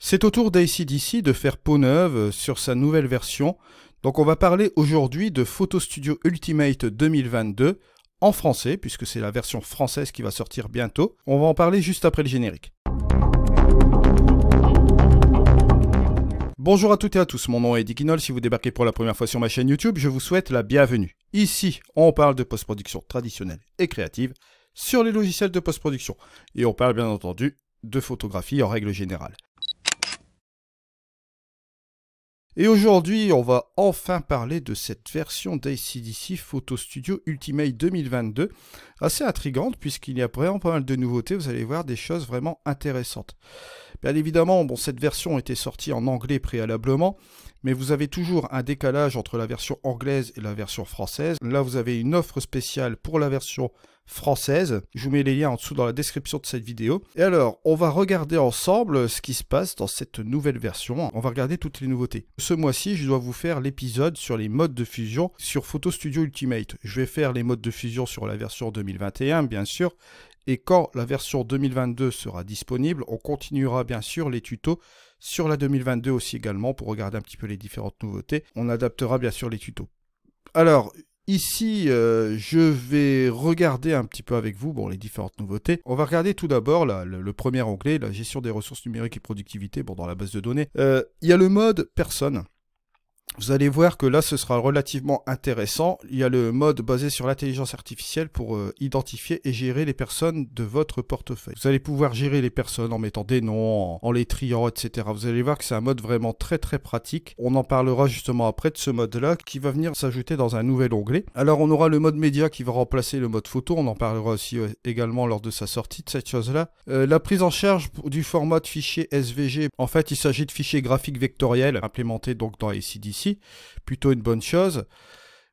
C'est au tour d'AC/DC de faire peau neuve sur sa nouvelle version. Donc on va parler aujourd'hui de Photo Studio Ultimate 2022 en français, puisque c'est la version française qui va sortir bientôt. On va en parler juste après le générique. Bonjour à toutes et à tous, mon nom est Eddie Kinol. Si vous débarquez pour la première fois sur ma chaîne YouTube, je vous souhaite la bienvenue. Ici, on parle de post-production traditionnelle et créative sur les logiciels de post-production. Et on parle bien entendu de photographie en règle générale. Et aujourd'hui, on va enfin parler de cette version d'AC/DC Photo Studio Ultimate 2022, assez intrigante puisqu'il y a vraiment pas mal de nouveautés, vous allez voir des choses vraiment intéressantes. Bien évidemment, cette version était sortie en anglais préalablement, mais vous avez toujours un décalage entre la version anglaise et la version française. Là, vous avez une offre spéciale pour la version française. Je vous mets les liens en dessous dans la description de cette vidéo. Et alors, on va regarder ensemble ce qui se passe dans cette nouvelle version. On va regarder toutes les nouveautés. Ce mois-ci, je dois vous faire l'épisode sur les modes de fusion sur Photo Studio Ultimate. Je vais faire les modes de fusion sur la version 2021, bien sûr. Et quand la version 2022 sera disponible, on continuera bien sûr les tutos sur la 2022 aussi également pour regarder un petit peu les différentes nouveautés. On adaptera bien sûr les tutos. Alors, ici, je vais regarder un petit peu avec vous les différentes nouveautés. On va regarder tout d'abord le premier onglet, la gestion des ressources numériques et productivité dans la base de données. Il y a le mode personne. Vous allez voir que là, ce sera relativement intéressant. Il y a le mode basé sur l'intelligence artificielle pour identifier et gérer les personnes de votre portefeuille. Vous allez pouvoir gérer les personnes en mettant des noms, en les triant, etc. Vous allez voir que c'est un mode vraiment très pratique. On en parlera justement après de ce mode-là qui va venir s'ajouter dans un nouvel onglet. Alors, on aura le mode média qui va remplacer le mode photo. On en parlera aussi également lors de sa sortie de cette chose-là. La prise en charge du format de fichier SVG. En fait, il s'agit de fichiers graphiques vectoriels implémentés donc dans AC/DC. Plutôt une bonne chose.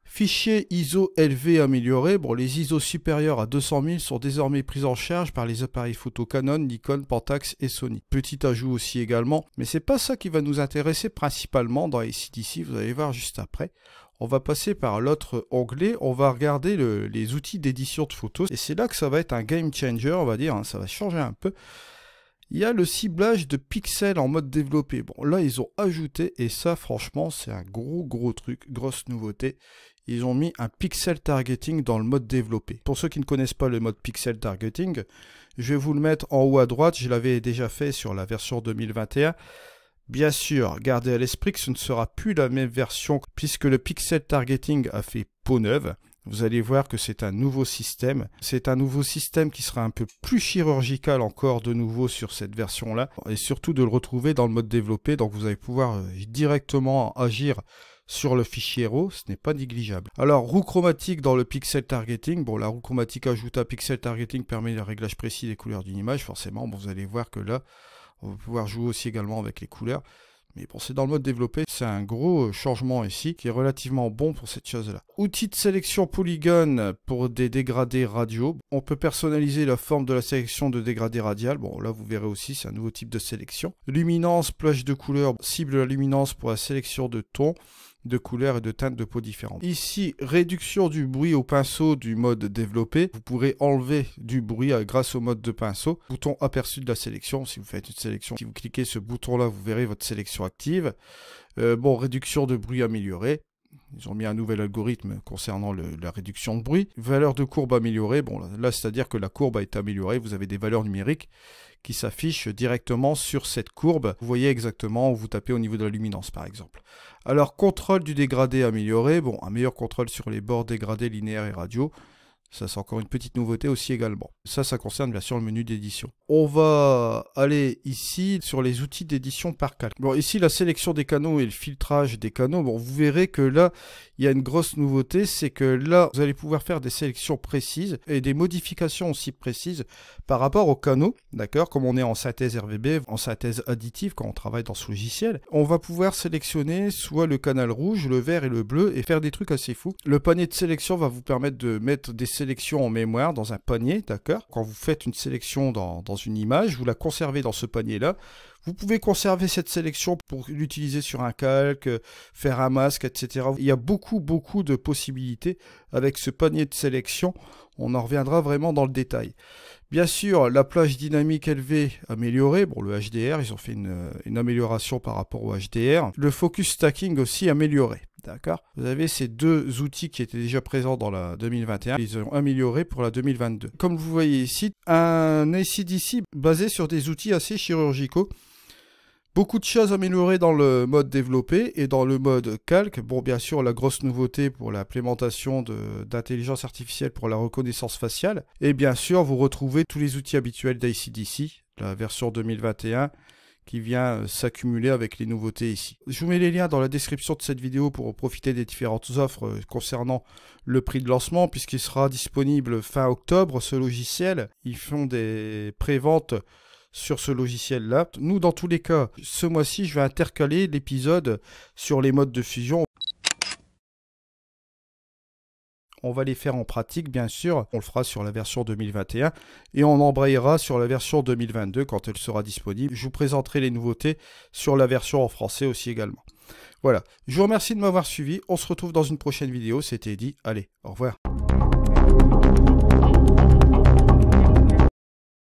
Fichier ISO élevé amélioré. Les ISO supérieurs à 200 000 sont désormais pris en charge par les appareils photo Canon, Nikon, Pentax et Sony. Petit ajout aussi également, mais c'est pas ça qui va nous intéresser principalement dans AC/DC, vous allez voir juste après. On va passer par l'autre onglet, on va regarder les outils d'édition de photos, et c'est là que ça va être un game changer, on va dire, ça va changer un peu. Il y a le ciblage de pixels en mode développé. Là, ils ont ajouté, et ça, franchement, c'est un gros truc, grosse nouveauté. Ils ont mis un pixel targeting dans le mode développé. Pour ceux qui ne connaissent pas le mode pixel targeting, je vais vous le mettre en haut à droite. Je l'avais déjà fait sur la version 2021. Bien sûr, gardez à l'esprit que ce ne sera plus la même version, puisque le pixel targeting a fait peau neuve. Vous allez voir que c'est un nouveau système. C'est un nouveau système qui sera un peu plus chirurgical encore de nouveau sur cette version-là. Et surtout de le retrouver dans le mode développé. Donc vous allez pouvoir directement agir sur le fichier RAW. Ce n'est pas négligeable. Alors, roue chromatique dans le pixel targeting. La roue chromatique ajoutée à pixel targeting permet le réglage précis des couleurs d'une image. Forcément, vous allez voir que là, on va pouvoir jouer aussi également avec les couleurs. Mais c'est dans le mode développé, c'est un gros changement ici qui est relativement bon pour cette chose-là. Outil de sélection polygone pour des dégradés radiaux. On peut personnaliser la forme de la sélection de dégradé radial. Là vous verrez aussi, c'est un nouveau type de sélection. Luminance, plage de couleurs, cible la luminance pour la sélection de tons, de couleurs et de teintes de peau différentes. Ici, réduction du bruit au pinceau du mode développé. Vous pourrez enlever du bruit grâce au mode de pinceau. Bouton aperçu de la sélection. Si vous faites une sélection, si vous cliquez ce bouton-là, vous verrez votre sélection active. Réduction de bruit améliorée. Ils ont mis un nouvel algorithme concernant la réduction de bruit. Valeur de courbe améliorée. Là, c'est-à-dire que la courbe a été améliorée. Vous avez des valeurs numériques qui s'affichent directement sur cette courbe. Vous voyez exactement où vous tapez au niveau de la luminance, par exemple. Alors, contrôle du dégradé amélioré. Un meilleur contrôle sur les bords dégradés linéaires et radiaux. Ça, c'est encore une petite nouveauté aussi également. Ça concerne bien sûr le menu d'édition. On va aller ici sur les outils d'édition par calque. Ici, la sélection des canaux et le filtrage des canaux. Vous verrez que là, il y a une grosse nouveauté. C'est que là, vous allez pouvoir faire des sélections précises et des modifications aussi précises par rapport aux canaux. D'accord? Comme on est en synthèse RVB, en synthèse additive, quand on travaille dans ce logiciel, on va pouvoir sélectionner soit le canal rouge, le vert et le bleu et faire des trucs assez fous. Le panier de sélection va vous permettre de mettre des sélection en mémoire dans un panier, d'accord? Quand vous faites une sélection dans une image, vous la conservez dans ce panier-là. Vous pouvez conserver cette sélection pour l'utiliser sur un calque, faire un masque, etc. Il y a beaucoup de possibilités avec ce panier de sélection. On en reviendra vraiment dans le détail. Bien sûr, la plage dynamique élevée améliorée, bon le HDR, ils ont fait une amélioration par rapport au HDR. Le focus stacking aussi amélioré, d'accord? Vous avez ces deux outils qui étaient déjà présents dans la 2021, ils ont amélioré pour la 2022. Comme vous voyez ici, un AC/DC basé sur des outils assez chirurgicaux. Beaucoup de choses améliorées dans le mode développé et dans le mode calque. Bon, bien sûr, la grosse nouveauté pour l'implémentation d'intelligence artificielle pour la reconnaissance faciale. Et bien sûr, vous retrouvez tous les outils habituels d'AC/DC, la version 2021, qui vient s'accumuler avec les nouveautés ici. Je vous mets les liens dans la description de cette vidéo pour profiter des différentes offres concernant le prix de lancement, puisqu'il sera disponible fin octobre, ce logiciel. Ils font des préventes sur ce logiciel-là. Nous, dans tous les cas, ce mois-ci, je vais intercaler l'épisode sur les modes de fusion. On va les faire en pratique, bien sûr. On le fera sur la version 2021 et on embrayera sur la version 2022 quand elle sera disponible. Je vous présenterai les nouveautés sur la version en français aussi également. Voilà, je vous remercie de m'avoir suivi. On se retrouve dans une prochaine vidéo. C'était Eddy. Allez, au revoir.